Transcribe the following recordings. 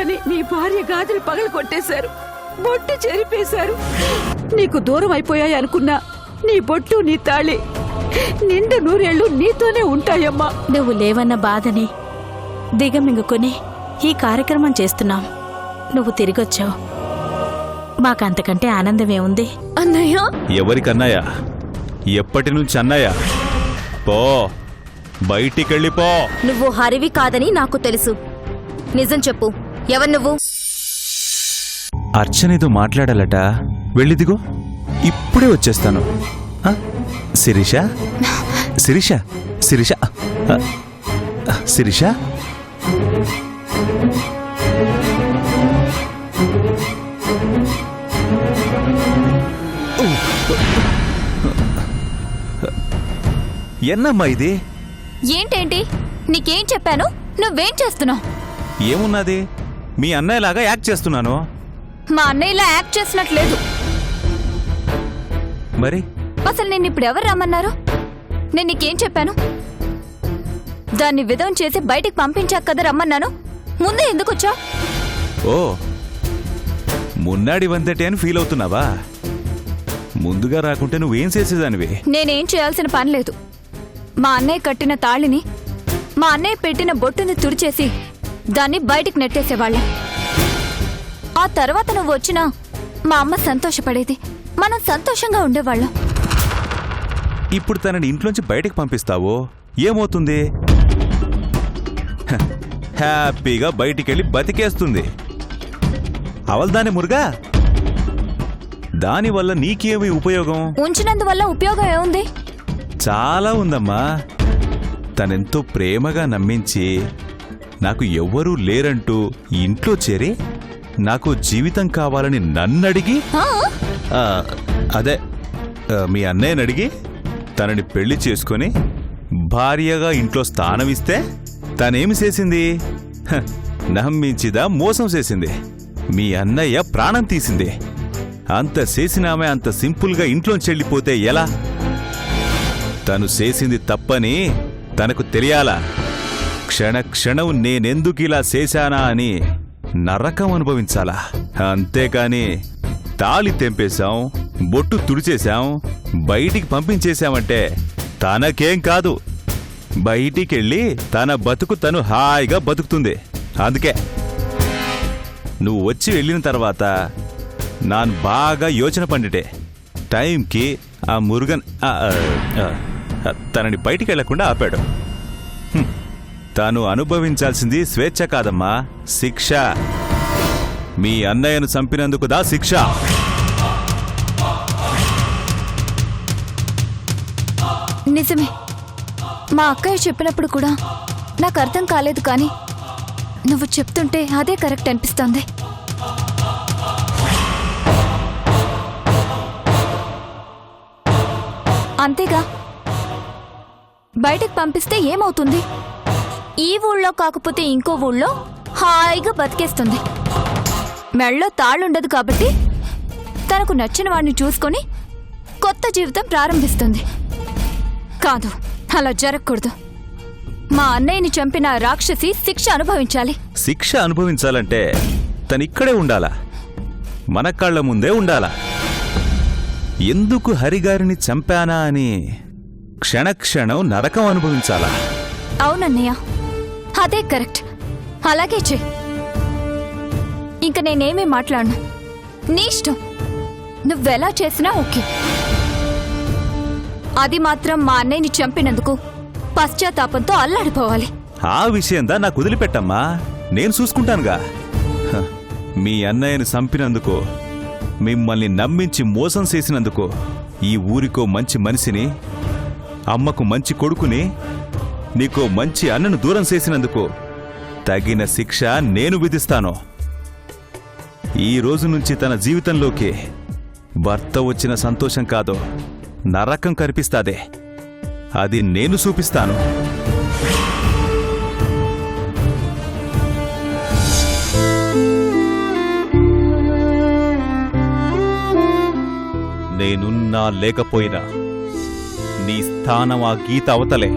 కాదని నీ భార్య గాజులు పగలు కొట్టేశారు, బొట్టు చెరిపేశారు. నీకు దూరం అయిపోయాయి అనుకున్నా నీ బొట్టు నీ తాళి నిండు నూరేళ్లు నీతోనే ఉంటాయమ్మా. నువ్వు లేవన్న బాధని దిగమింగుకొని ఈ కార్యక్రమం చేస్తున్నాం. నువ్వు తిరిగొచ్చావు, మాకంతకంటే ఆనందమేముంది? అన్నయ్య, ఎవరికన్నయ్య? ఎప్పటి నుంచి అన్నయ్య? పో, బయటికెళ్ళిపో. నువ్వు హరివి కాదని నాకు తెలుసు. నిజం చెప్పు, ఎవరు నువ్వు? అర్చనతో మాట్లాడాలట. వెళ్ళిదిగో, ఇప్పుడే వచ్చేస్తాను. శిరీష, శిరీష, శిరీష, శిరీష. ఎన్నమ్మా ఇది? ఏంటేంటి? నీకేం చెప్పాను? నువ్వేం చేస్తున్నావు? ఏమున్నది, మీ అన్నయ్యలాగా యాక్ట్ చేస్తున్నాను. మా అన్నయ్యలా యాక్ట్ చేసినట్లేదు. మరి అసలు నేను ఇప్పుడు ఎవరు రమ్మన్నారు? నేను నీకేం చెప్పాను? దాన్ని విధం చేసి బయటికి పంపించాక కదా రమ్మన్నాను. ముందే ఎందుకు వచ్చావు? ఓ, మున్నాడి వందటే అని ఫీల్ అవుతున్నావా? ముందుగా రాకుంటే నువ్వేం చేసేదానివి? నేనేం చేయాల్సిన పని లేదు. మా అన్నయ్య కట్టిన తాళిని, మా అన్నయ్య పెట్టిన బొట్టుని తుడిచేసి దాన్ని బయటికి నెట్టేసేవాళ్ళం. ఆ తర్వాత నువ్వు వచ్చినా మా అమ్మ సంతోషపడేది, మనం సంతోషంగా ఉండేవాళ్ళం. ఇప్పుడు తనని ఇంట్లోంచి బయటికి పంపిస్తావో ఏమవుతుంది? హ్యాపీగా బయటికెళ్ళి బతికేస్తుంది. అవల్దాని మురుగా, దానివల్ల నీకేమి ఉపయోగం? ఉంచినందువల్ల ఉపయోగం ఏముంది? చాలా ఉందమ్మా. తనెంతో ప్రేమగా నమ్మించి నాకు ఎవ్వరూ లేరంటూ ఇంట్లో చేరి నాకు జీవితం కావాలని నన్నడిగి, అదే మీ అన్నయ్యని అడిగి తనని పెళ్లి చేసుకుని భార్యగా ఇంట్లో స్థానమిస్తే తనేమి చేసింది? నమ్మించిదా మోసం చేసింది. మీ అన్నయ్య ప్రాణం తీసింది. అంత చేసినామే అంత సింపుల్గా ఇంట్లోంచి వెళ్ళిపోతే ఎలా? తను చేసింది తప్పని తనకు తెలియాలా? క్షణ క్షణం నేనెందుకిలా చేశానా అని నరకం అనుభవించాలా? అంతేకాని తాళి తెంపేశాం, బొట్టు తుడిచేశాం, బయటికి పంపించేశామంటే తనకేం కాదు. బయటికెళ్ళి తన బతుకు తను హాయిగా బతుకుతుంది. అందుకే నువ్వు వచ్చి వెళ్ళిన తర్వాత నాన్ బాగా యోచన పండిటే టైంకి ఆ మురుగన్ తనని బయటికి వెళ్లకుండా ఆపాడు. తాను అనుభవించాల్సింది స్వేచ్ఛ కాదమ్మా, శిక్ష. మీ అన్నయ్యను చంపినందుకు దా శిక్ష. నిజమే, మా అక్కయ్య చెప్పినప్పుడు కూడా నాకు అర్థం కాలేదు. కానీ నువ్వు చెప్తుంటే అదే కరెక్ట్ అనిపిస్తోంది. అంతేగా, బయటకు పంపిస్తే ఏమవుతుంది? ఈ ఊళ్ళో కాకపోతే ఇంకో ఊళ్ళో హాయిగా బతికేస్తుంది. మెళ్ళో తాళ్ళుండదు కాబట్టి తనకు నచ్చిన వాడిని చూసుకొని కొత్త జీవితం ప్రారంభిస్తుంది. కాదు, అలా జరగకూడదు. మా అన్నయ్యని చంపిన రాక్షసి శిక్ష అనుభవించాలి. శిక్ష అనుభవించాలంటే తనిక్కడే ఉండాలా, మన కళ్ళ ముందే ఉండాలా. ఎందుకు హరిగారిని చంపానా అని క్షణక్షణం నరకం అనుభవించాలా? అవునన్నయ్య, అదే కరెక్ట్. అలాగే చెయ్. ఇంక నేనేమీ మాట్లాడను, నీ ఇష్టం. నువ్వెలా చేసినా ఓకే. అది మాత్రం మా అన్నయ్యని చంపినందుకు పశ్చాత్తాపంతో అల్లాడిపోవాలి. ఆ విషయందా నాకు వదిలిపెట్టమ్మా, నేను చూసుకుంటానుగా. మీ అన్నయ్యను చంపినందుకు, మిమ్మల్ని నమ్మించి మోసం చేసినందుకు, ఈ ఊరికో మంచి మనిషిని, అమ్మకు మంచి కొడుకుని, నీకో మంచి అన్నను దూరం చేసినందుకు తగిన శిక్ష నేను విధిస్తాను. ఈ రోజు నుంచి తన జీవితంలోకి భర్త వచ్చిన సంతోషం కాదు, నరకం కనిపిస్తాదే. అది నేను చూపిస్తాను. నేనున్నా లేకపోయినా నీ స్థానం ఆ గీత అవతలే.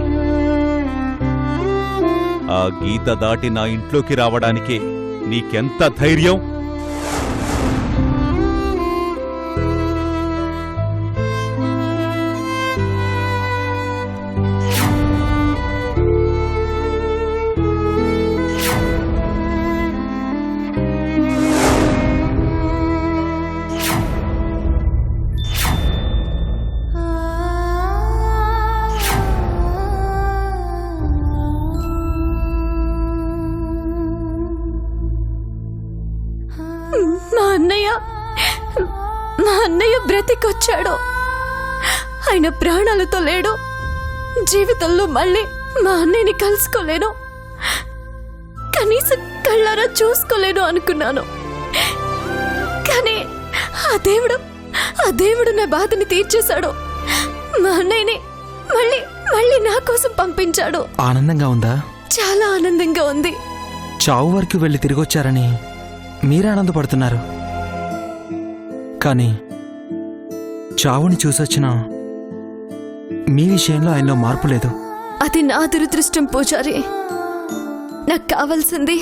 ఆ గీత దాటి నా ఇంట్లోకి రావడానికి నీకెంత ధైర్యం? మా అన్నయ్య బ్రతికొచ్చాడు. ఆయన ప్రాణాలతో లేడు. జీవితంలో మళ్ళీ మా అన్నయ్యని కలుసుకోలేను, కనీసం కళ్ళారా చూసుకోలేను అనుకున్నాను. కానీ ఆ దేవుడు నా బాధని తీర్చేశాడు. మా అన్నయ్యని మళ్ళీ నా కోసం పంపించాడు. ఆనందంగా ఉందా? చాలా ఆనందంగా ఉంది. చావు వరకు వెళ్ళి తిరిగొచ్చారని మీరే ఆనందపడుతున్నారు, కానీ చావుని చూసొచ్చిన మీ విషయంలో ఆయనలో మార్పు లేదు. అది నా దురదృష్టం పూజారి. నాకు కావాల్సింది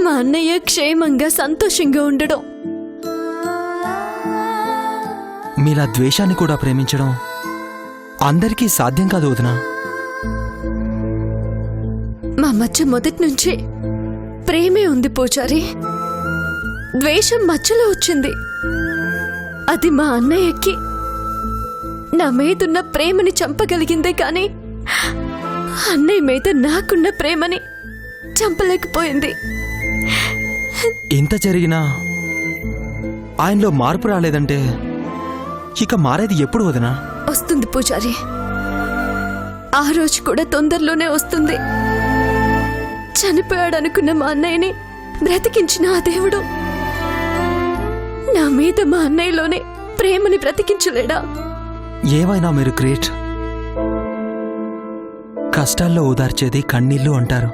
మా అన్నయ్య క్షేమంగా సంతోషంగా ఉండడం. మీలా ద్వేషాన్ని కూడా ప్రేమించడం అందరికీ సాధ్యం కాదు వదినా. మా మధ్య మొదటి నుంచి ప్రేమే ఉంది పూజారి. ద్వేషం మధ్యలో వచ్చింది. అది మా అన్నయ్యకి నా మీదున్న ప్రేమని చంపగలిగిందే కానీ అన్నయ్య మీద నాకున్న ప్రేమని చంపలేకపోయింది. ఇంత జరిగినా ఆయనలో మార్పు రాలేదంటే ఇక మారేది ఎప్పుడు వదినా? వస్తుంది పూజారి, ఆ రోజు కూడా తొందరలోనే వస్తుంది. చనిపోయాడనుకున్న మా అన్నయ్యని బ్రతికించిన ఆ దేవుడు నా మీద మా అన్నయ్యలోనే ప్రేమని బ్రతికించలేడా? ఏమైనా మీరు గ్రేట్. కష్టాల్లో ఓదార్చేది కన్నీళ్ళు అంటారు.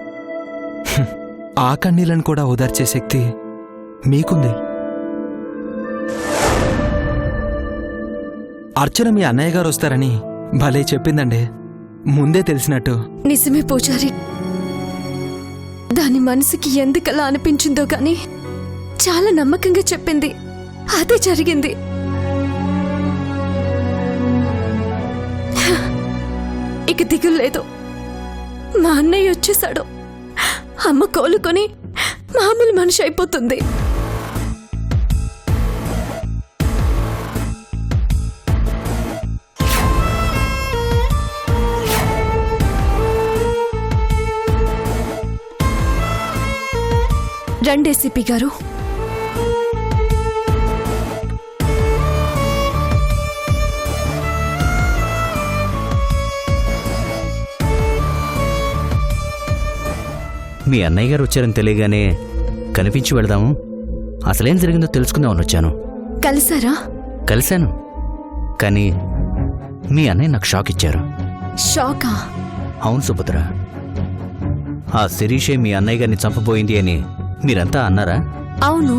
ఆ కన్నీళ్ళను కూడా ఓదార్చే శక్తి మీకుంది. అర్చన మీ అన్నయ్య గారు వస్తారని భలే చెప్పిందండి, ముందే తెలిసినట్టు. నిజమే పూజారి, దాని మనసుకి ఎందుకలా అనిపించిందో గాని చాలా నమ్మకంగా చెప్పింది. అదే జరిగింది. ఇక దిగులు లేదు. మా అన్నయ్య వచ్చేశాడు. అమ్మ కోలుకొని మామూలు మనిషి అయిపోతుంది. రండి ఏసీపీ గారు. మీ అన్నయ్య గారు వచ్చారని తెలియగానే కనిపించి వెళదాము, అసలేం జరిగిందో తెలుసుకుందామని వచ్చాను. కలిసారా? కలిశాను, కానీ మీ అన్నయ్య నాకు షాక్ ఇచ్చారు. షాకా? అవును సుభద్ర, ఆ శిరీషే మీ అన్నయ్య గారిని చంపబోయింది అని మీరంతా అన్నారా? అవును.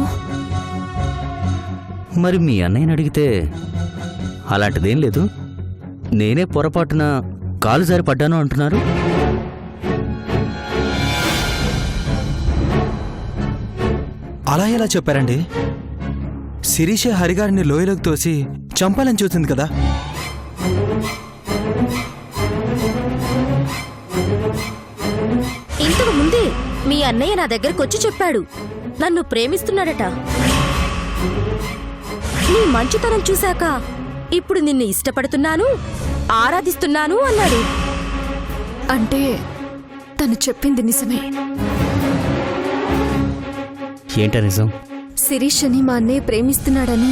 మరి మీ అన్నయ్యని అడిగితే అలాంటిదేం లేదు, నేనే పొరపాటున కాలు జారి పడ్డాను అంటున్నారు. అలా ఎలా చెప్పారండి? శిరీష హరిగారిని లోయలోకి తోసి చంపాలని చూసింది కదా. ఇంతకు ముందే మీ అన్నయ్య నా దగ్గరకు వచ్చి చెప్పాడు, నన్ను ప్రేమిస్తున్నాడట. నీ మంచితనం చూశాక ఇప్పుడు నిన్ను ఇష్టపడుతున్నాను, ఆరాధిస్తున్నాను అన్నాడు. అంటే తను చెప్పింది నిజమే. ఏంట నిజం? శిరీషని మా అన్నయ్య ప్రేమిస్తున్నాడని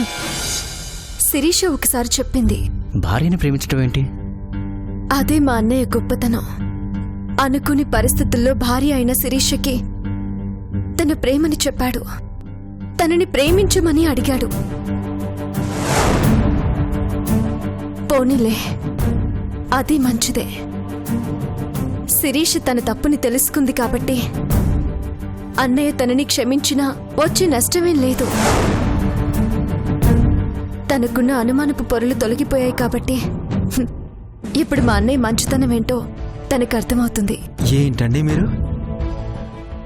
శిరీష ఒకసారి చెప్పింది. భార్యని ప్రేమించడం ఏంటి? అదే మా అన్నయ్య గొప్పతనం. అనుకుని పరిస్థితుల్లో భార్య అయిన శిరీషకి తన ప్రేమని చెప్పాడు. తనని ప్రేమించమని అడిగాడు. పోనీలే, అది మంచిదే. శిరీష తన తప్పుని తెలుసుకుంది కాబట్టి అన్నయ్య తనని క్షమించినా వచ్చే నష్టమేం లేదు. తనకున్న అనుమానపు పొరలు తొలగిపోయాయి కాబట్టి ఇప్పుడు మా అన్నయ్య మంచితనం ఏంటో తనకు అర్థమవుతుంది. ఏంటండి మీరు?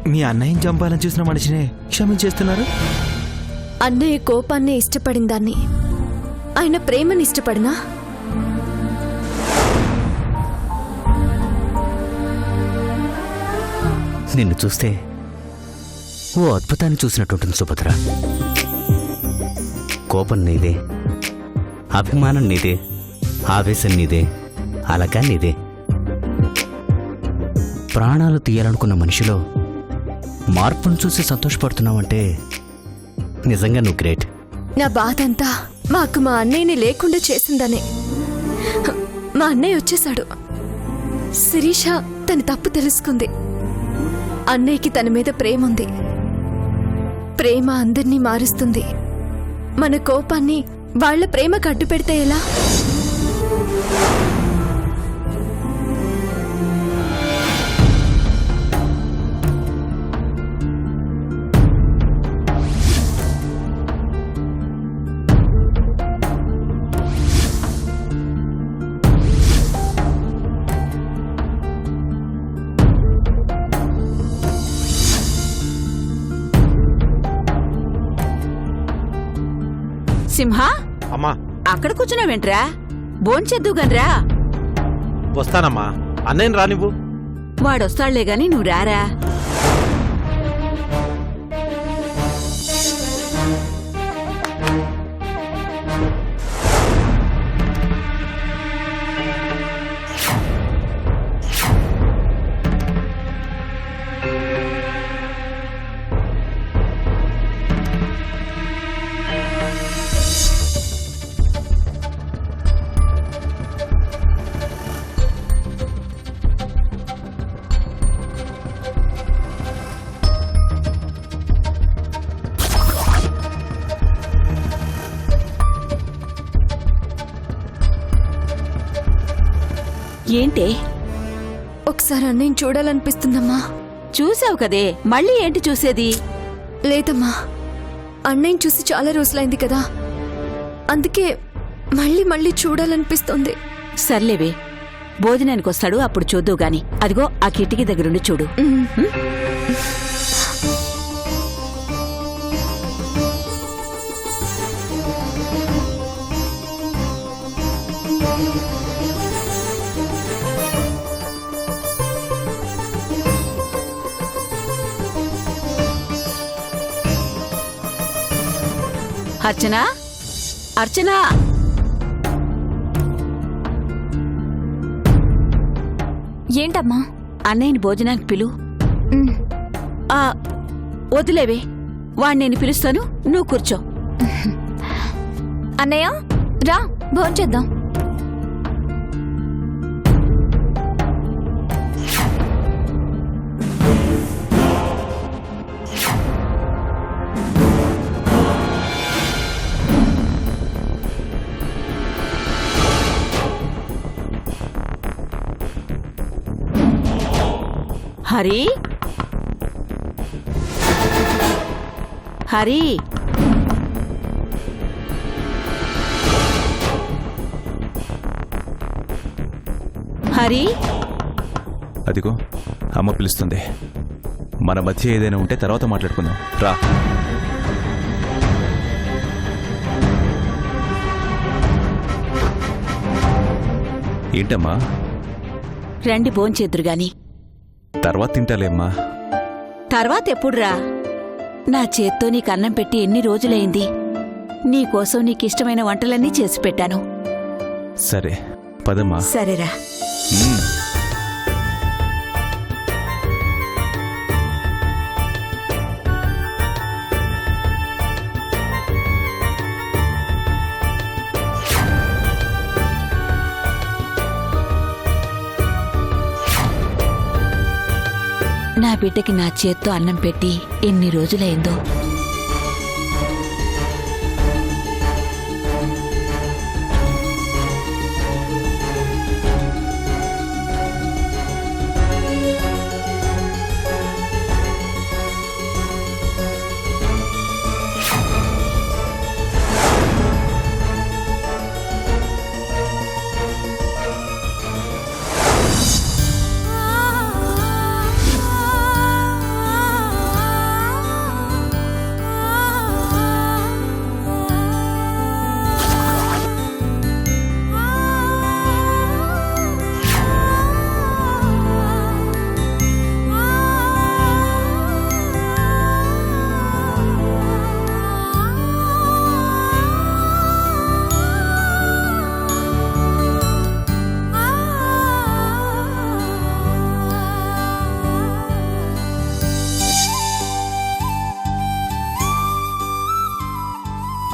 మీ అన్నయ్యని చంపాలని చూసిన మనిషినే క్షమించేస్తున్నారు? అన్నయ్య కోపాన్నే ఇష్టపడిన దాన్ని ఆయన ప్రేమని ఇష్టపడినా? నిన్ను చూస్తే ఓ అద్భుతాన్ని చూసినట్టుంటుంది సుభద్ర. కోపం నీదే, అభిమానం నీదే, ఆవేశం నీదే, అలక నీదే. ప్రాణాలు తీయాలనుకున్న మనిషిలో మార్పును చూసి సంతోషపడుతున్నావంటే నిజంగా నువ్వు గ్రేట్. నా బాధంతా మాకు మా అన్నయ్యని లేకుండా చేసిందనే. మా అన్నయ్య వచ్చేశాడు. శిరీష తన తప్పు తెలుసుకుంది. అన్నయ్యకి తన మీద ప్రేమ ఉంది. ప్రేమ అందర్నీ మారుస్తుంది. మన కోపాన్ని వాళ్ళ ప్రేమకు అడ్డు పెడితే ఎలా? సింహ, అమ్మా అక్కడ కూర్చున్నావేంట్రా? భోంచేద్దు గన్రా. వస్తానమ్మా, అన్నయ్యని రానివ్వు. వాడొస్తాళ్లే గాని నువ్వు రారా. ఏంటే? ఒకసారి అన్నయ్యని చూడాలనిపిస్తుందమ్మా. చూసావు కదే, మళ్ళీ ఏంటి చూసేది? లేదమ్మా, అన్నయ్యని చూసి చాలా రోజులైంది కదా, అందుకే మళ్ళీ మళ్ళీ చూడాలనిపిస్తుంది. సర్లేవే, భోజనానికి వస్తాడు, అప్పుడు చూద్దు గాని. అదిగో ఆ కిటికీ దగ్గరుండి చూడు. అర్చనా, అర్చనా, ఏంటమ్మా? అన్నయ్యని భోజనానికి పిలు. ఉమ్, వదిలేవే, వాణ్ణి నేను పిలుస్తాను, నువ్వు కూర్చో. అన్నయ్య రా, భోంచేద్దాం. హరి, హరి, హరి. అదిగో అమ్మ పిలుస్తుంది. మన మధ్య ఏదైనా ఉంటే తర్వాత మాట్లాడుకుందాం, రా. ఏంటమ్మా? రండి భోంచేద్దురు గాని. తర్వాత తింటాలేమ్మా. తర్వాత ఎప్పుడురా? నా చేత్తో నీకు అన్నం పెట్టి ఎన్ని రోజులైంది? నీకోసం నీకిష్టమైన వంటలన్నీ చేసి పెట్టాను. సరే పదమ్మా. సరేరా. నా బిడ్డకి నా చేత్తో అన్నం పెట్టి ఎన్ని రోజులైందో.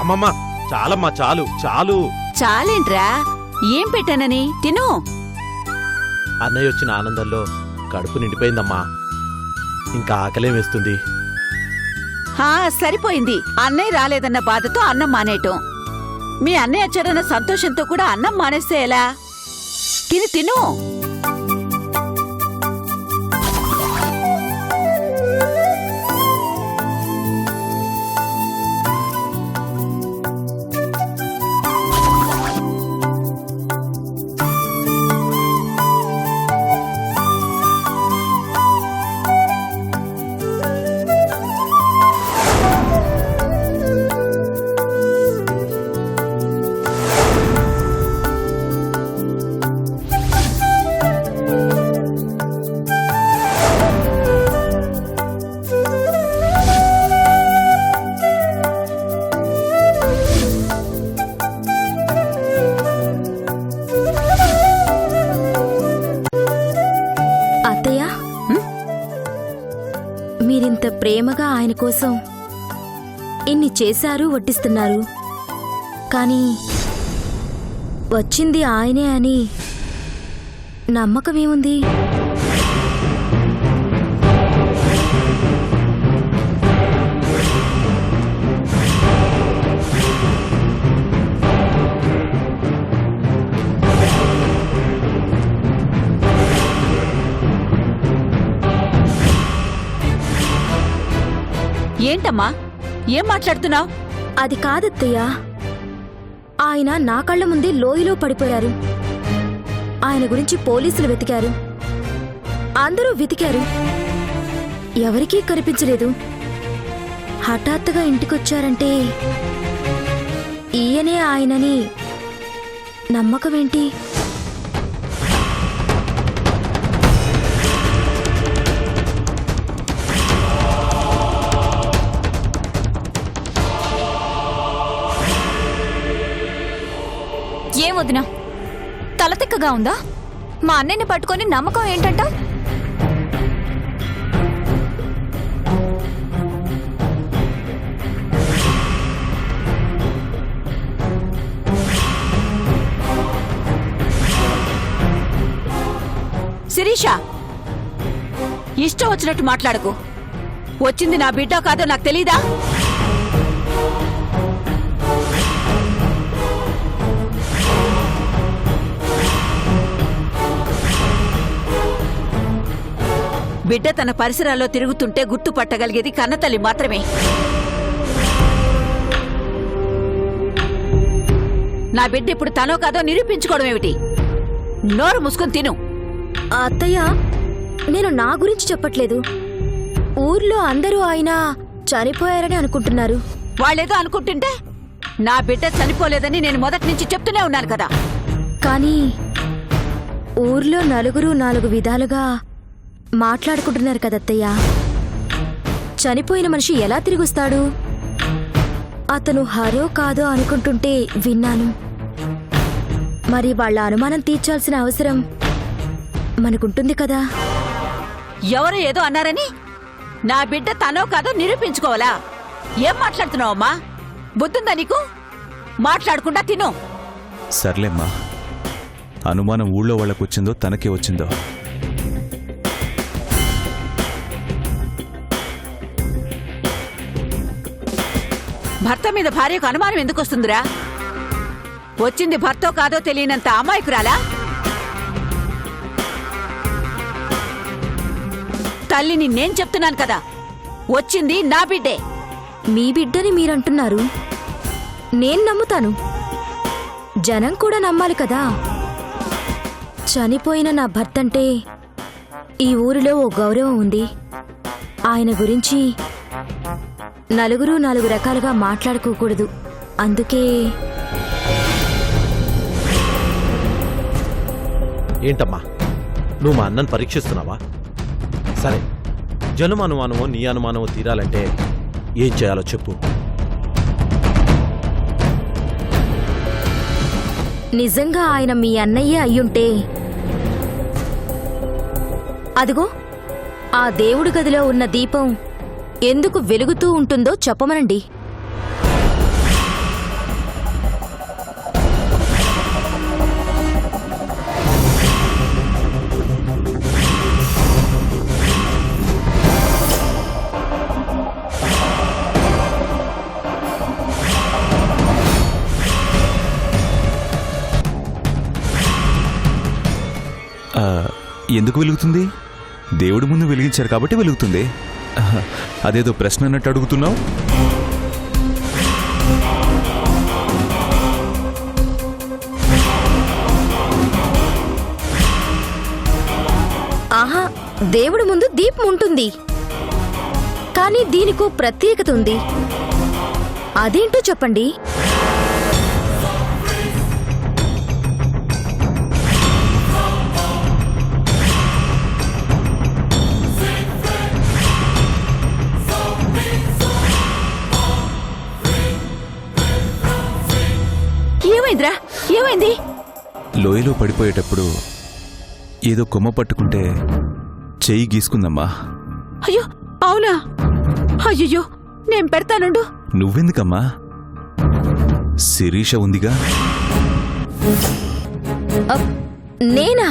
అమ్మమ్మ చాలమ్మా, చాలు చాలు. చాలేంట్రా, ఏం పెట్టానని తిను. అన్నయ్య వచ్చిన ఆనందంలో కడుపు నిండిపోయిందమ్మా. ఇంకా ఆకలేం వేస్తుంది. సరిపోయింది. అన్నయ్య రాలేదన్న బాధతో అన్నం మానేయటం. మీ అన్నయ్య వచ్చారన్న సంతోషంతో కూడా అన్నం మానేస్తే ఎలా? తిను. మీరింత ప్రేమగా ఆయన కోసం ఇన్ని చేశారు, వడ్డిస్తున్నారు. కానీ వచ్చింది ఆయనే అని నమ్మకమేముంది? ఏంటమ్మా, ఏం మాట్లాడుతున్నావు? అది కాదత్తయ్యా, ఆయన నా కళ్ళ ముందే లోయలో పడిపోయారు. ఆయన గురించి పోలీసులు వెతికారు, అందరూ వెతికారు, ఎవరికీ కనిపించలేదు. హఠాత్తుగా ఇంటికొచ్చారంటే ఈయనే ఆయనని నమ్మకమేంటి? ఏం వదినా, తలతిక్కగా ఉందా? మా అన్నయ్యని పట్టుకొని నమ్మకం ఏంటంట? శిరీష, ఇష్టం వచ్చినట్టు మాట్లాడకు. వచ్చింది నా బిడ్డ కాదో నాకు తెలీదా? బిడ్డ తన పరిసరాల్లో తిరుగుతుంటే గుర్తుపట్టగలిగేది కన్నతల్లి మాత్రమే. నా బిడ్డ ఇప్పుడు తనో కాదో నిరూపించుకోవడం ఏమిటి? నోరు మూసుకొని తిను. అత్తయ్య, నేను నా గురించి చెప్పట్లేదు. ఊర్లో అందరూ ఆయన చనిపోయారని అనుకుంటున్నారు. వాళ్ళేదో అనుకుంటుంటే నా బిడ్డ చనిపోలేదని నేను మొదటి నుంచి చెప్తూనే ఉన్నాను కదా. కానీ ఊర్లో నలుగురు 4 విధాలుగా మాట్లాడుకుంటున్నారు కదత్తయ్య. చనిపోయిన మనిషి ఎలా తిరిగొస్తాడు? అతను హరో కాదో అనుకుంటుంటే విన్నాను. మరి వాళ్ళ అనుమానం తీర్చాల్సిన అవసరం మనకుంటుంది కదా. ఎవరు ఏదో అన్నారని నా బిడ్డ తనో కాదో నిరూపించుకోవాలా? ఏం మాట్లాడుతున్నావమ్మా? బుద్ధుందా నీకు? మాట్లాడకుండా తిను. సర్లేమ్మా, అనుమానం ఊళ్ళో వాళ్ళకు వచ్చిందో తనకే వచ్చిందో. భర్త మీద భార్యకు అనుమానం ఎందుకు వస్తుందిరా? వచ్చింది భర్తో కాదో తెలియనంత అమాయకురాలా? తల్లిని నేను చెప్తున్నాను కదా, వచ్చింది నా బిడ్డే. మీ బిడ్డని మీరంటున్నారు, నేను నమ్ముతాను. జనం కూడా నమ్మాలి కదా. చనిపోయిన నా భర్తంటే ఈ ఊరిలో ఓ గౌరవం ఉంది. ఆయన గురించి నలుగురు 4 రకాలుగా మాట్లాడుకోకూడదు. అందుకే. ఏంటమ్మా, నువ్వు మా అన్నను పరీక్షిస్తున్నావా? సరే, జనం అనుమానమో నీ అనుమానమో తీరాలంటే ఏం చేయాలో చెప్పు. నిజంగా ఆయన మీ అన్నయ్యే అయ్యుంటే అదిగో ఆ దేవుడి గదిలో ఉన్న దీపం ఎందుకు వెలుగుతూ ఉంటుందో చెప్పమనండి. ఎందుకు వెలుగుతుంది? దేవుడి ముందు వెలిగించారు కాబట్టి వెలుగుతుంది. అదేదో ప్రశ్న అన్నట్టు అడుగుతున్నావు. ఆహా, దేవుడి ముందు దీపం ఉంటుంది, కానీ దీనికో ప్రత్యేకత ఉంది. అదేంటో చెప్పండి. ఏమైందిరా? ఏమైంది? లోయలో పడిపోయేటప్పుడు ఏదో కొమ్మ పట్టుకుంటే చెయ్యి గీసుకుందమ్మా. అయ్యో అవునా? అయ్యో నేను పెడతానుండు. నువ్వెందుకమ్మా? శిరీష ఉందిగా. నేనా?